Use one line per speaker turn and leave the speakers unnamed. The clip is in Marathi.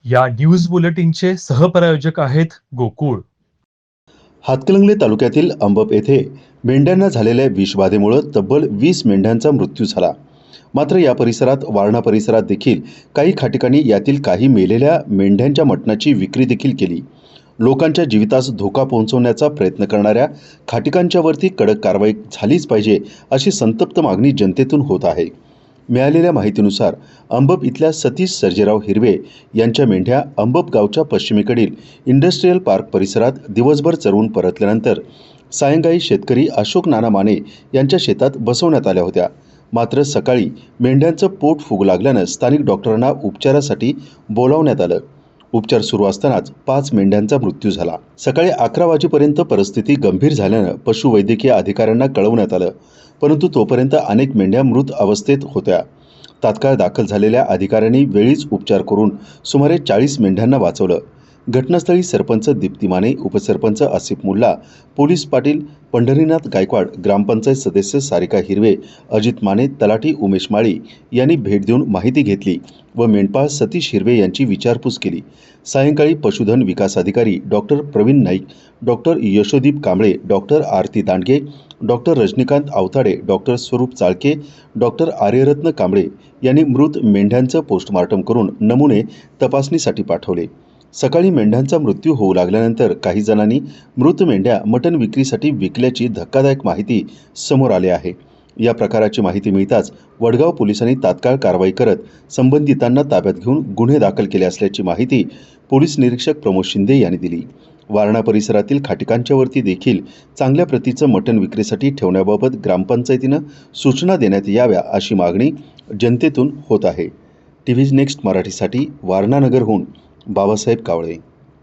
या न्यूज बुलेटिनचे सहप्रायोजक आहेत गोकुळ.
हातकणंगले तालुक्यातील अंबप येथे मेंढ्यांना झालेल्या विषबाधेमुळे तब्बल 20 मेंढ्यांचा मृत्यू झाला. मात्र या परिसरात वारणा परिसरात देखील काही ठिकाणी यातील काही मेलेल्या मेंढ्यांच्या मटणाची विक्री देखील केली. लोकांच्या जीवितास धोका पोहोचवण्याचा प्रयत्न करणाऱ्या खाटिकांच्या वरती कडक कारवाई झालीच पाहिजे अशी संतप्त मागणी जनतेतून होत आहे. मिळालेल्या माहितीनुसार अंबप इथल्या सतीश सर्जेराव हिरवे यांच्या मेंढ्या अंबप गावच्या पश्चिमेकडील इंडस्ट्रीयल पार्क परिसरात दिवसभर चरवून परतल्यानंतर सायंकाळी शेतकरी अशोक नाना माने यांच्या शेतात बसवण्यात आल्या होत्या. मात्र सकाळी मेंढ्यांचं पोट फुगू लागल्यानं स्थानिक डॉक्टरांना उपचारासाठी बोलावण्यात आलं. उपचार सुरू असतानाच 5 मेंढ्यांचा मृत्यू झाला. सकाळी 11 वाजेपर्यंत परिस्थिती गंभीर झाल्यानं पशुवैद्यकीय अधिकाऱ्यांना कळवण्यात आलं, परंतु तोपर्यंत अनेक मेंढ्या मृत अवस्थेत होत्या. तात्काळ दाखल झालेल्या अधिकाऱ्यांनी वेळीच उपचार करून सुमारे 40 मेंढ्यांना वाचवलं. घटनास्थळी सरपंच दीप्ती माने, उपसरपंच आसिफ मुल्ला, पोलीस पाटील पंढरीनाथ गायकवाड, ग्रामपंचायत सदस्य सारिका हिरवे, अजित माने, तलाठी उमेश माळी यांनी भेट देऊन माहिती घेतली व मेंढपाळ सतीश हिरवे यांची विचारपूस केली. सायंकाळी पशुधन विकास अधिकारी doctor Pravin Naik, doctor Yashodeep Kamble, doctor Aarti Dandge, doctor Rajnikant Awatade, doctor Swarup Chalke, doctor आर्यरत्न Kamble यांनी मृत मेंढ्यांचं पोस्टमार्टम करून नमुने तपासणीसाठी पाठवले. सकाळी मेंढ्यांचा मृत्यू होऊ लागल्यानंतर काही जणांनी मृत मेंढ्या मटण विक्रीसाठी विकल्याची धक्कादायक माहिती समोर आली आहे. या प्रकाराची माहिती मिळताच वडगाव पोलिसांनी तात्काळ कारवाई करत संबंधितांना ताब्यात घेऊन गुन्हे दाखल केले असल्याची माहिती पोलीस निरीक्षक प्रमोद शिंदे यांनी दिली. वारणा परिसरातील खाटिकांच्या वरती देखील चांगल्या प्रतीचं मटण विक्रीसाठी ठेवण्याबाबत ग्रामपंचायतीनं सूचना देण्यात याव्या अशी मागणी जनतेतून होत आहे. टीव्ही नेक्स्ट मराठीसाठी वारणा नगरहून बाबासाहेब कावळे.